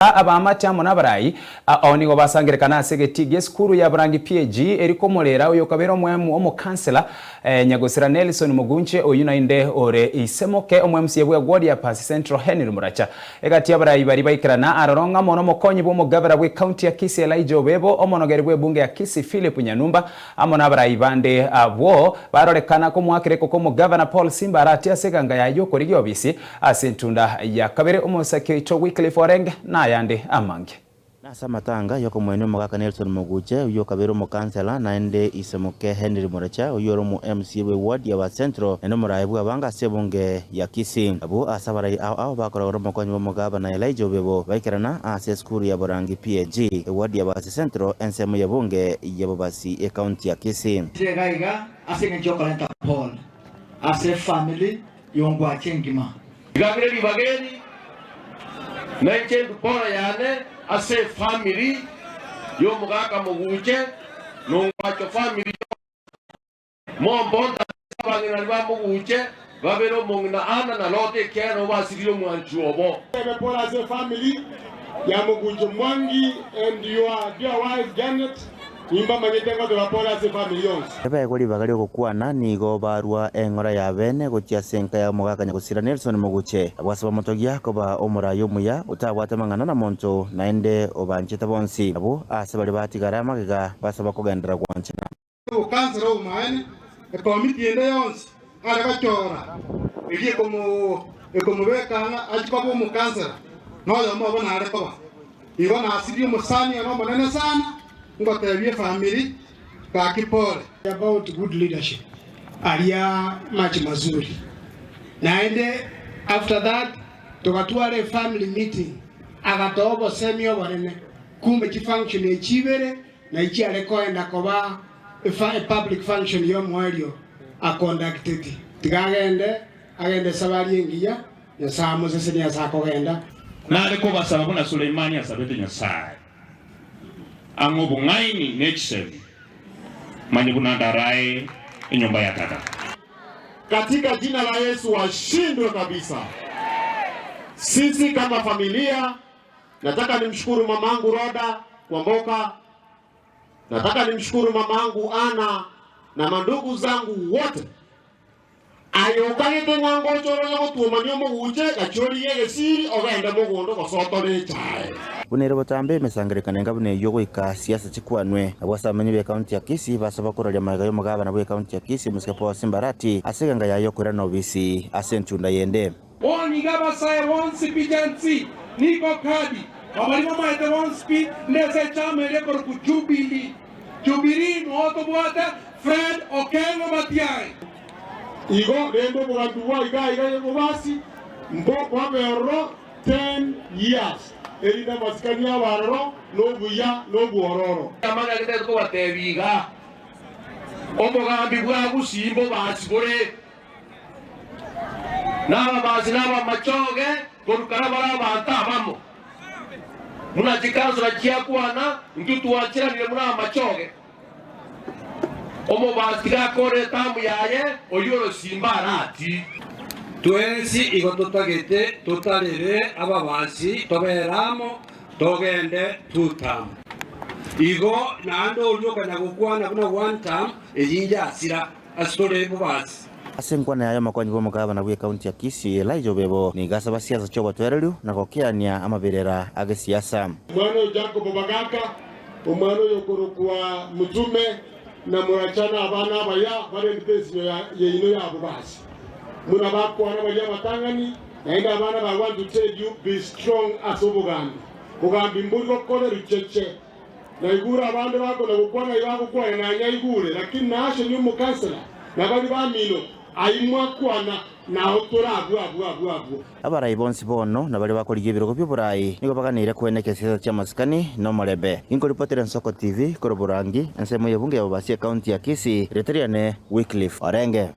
abamata mona barai onigo basangerekana segetigie skuru ya Burangi PAG eriko molera uyo kabero mwemu omo kansela Nyagosira Nelson Mugunche oyunainde ore isemoke omwemsi yebwe gwodi ya Pasi Central Henry Muracha egati abarai bari baikirana aroronga mono mokonyi bo mugabara bwe county ya Kisii Elijah Obebo omonogere bwe bunge ya Kisii Philip Nyanumba amona abarai bande abo barorekana ko mwakireko ko mugabana Paul Simba aratia seganga ya yoko rigyo bisi asentunda ya kabere omosake to Wycliffe Orenge na yande amange nasa matanga yoko mwene mugaka Nelson Mugunche uyo kabero mu kansela naende isemuke Henry Muracha uyo mu MC we ward ya Central eno muraibu abanga sebunge ya Kisii abo asabarai ao bakora mu konyo mugaba na Elijah Obebo baikirana ase skuru ya Burangi PAG ward ya Central ensemo ya bunge ya Bobasi e county ya Kisii gaiga ase njokolenta Paul ase family yongwa chengima gabere libageni Naiche dupora yane ase family yo mugaka Mugunche nongwacho family mo bonda sabangina liba Mugunche babero mongna ana na lote kero wasiriro mwanchuobo bepora ase family ya Mugunche Mwangi and your dear wife Janet nimba manyetenga tubapora ase family yonse ebe kuri bagali okukwana nigo barua engora ya bene gotia senka ya mugaka Nyagosira Nelson Mugunche abwasaba motogia koba omurayo muya utabwata mangana na monto naende obancheta bonsi abo asabali batigara magiga basaba kugendera gwanchina kansero umane committee ende yonse ara bachora igiye komo bekana achikobo mu kansera no yo mabo na arekoba ibona asiri musani ano manene sana ngotabye family kakipole about good leadership alia machi mazuri naende after that tukatwale family meeting agatobo semio barene kumbe ki function echibere na ichi alekoenda koba a public function yo mwario a conducted agende sabali engiya ya samo sese ya sakogenda na aleko basaba na Suleimani asabete nyasaye angobu ngaini nechsem manyibuna darai inyumba ya tata katika jina la Yesu washindwe kabisa. Sisi kama familia nataka nimshukuru mamangu Roda kwa mboka, nataka nimshukuru mamangu Ana na mandugu zangu wote ayokanye ngango choro yo tumanyo Mugunche gachori yege siri ogenda mugondo gosotore chae bunere botambe mesangerekana ngabune yogo ika siasa chikwanwe abwasamenye be county ya Kisii basaba kororia magayo mugaba na be county ya Kisii musikepo Simbarati aseganga yayo kura novisi asentunda yende oni gaba sai once pijansi niko kadi abalimo maite once nese chamele por Jubilee no bwata Fred Okengo Matiai igo rembo bwanduwa iga basi mbo kwa bero 10 years erida maskania baroro no buya no buororo amana gete ko batebiga omugambi bwa gusimbo basibore naba bazinaba machoge korukara bara bantabamo muna chikazo na chiakwana ntutu wachira ni muna machoge omo bastiga kore tamu yaye oyoro Simba arati twensi igo tutagete tutarire ababansi toberamo togende tutamu igo nando ulyoka na gukwana kuno one time ejinja asira asitore bubasi asenkwana yayo makonyi bo mugaba na bwe county ya Kisii Elijah Obebo ni gasa basiasa chobo twerelu na kokiania amaberera age siasa mwana Jacob Bagaka omwana yokorokwa mutume na murachana abana baya bare ntesi ya yino yabo basi muna bakwana baya matangani naenda abana ba want to tell you be strong as Obuganda Bugambi mburi kokole richeche na igura abandi bako na gukwana ibako kwa na nyayigure lakini nasho ni mu kansela na bali bamino ayimwa kwana na otora abu abarai bonsi bono na bali bakorigie biroko by'Uburai niko baganire kweneke siasa cha maskani no morebe inko reporter Nsoko TV koro Burangi ensemo yebunge ya Bobasi county ya Kisii reteriane Wycliffe Orenge.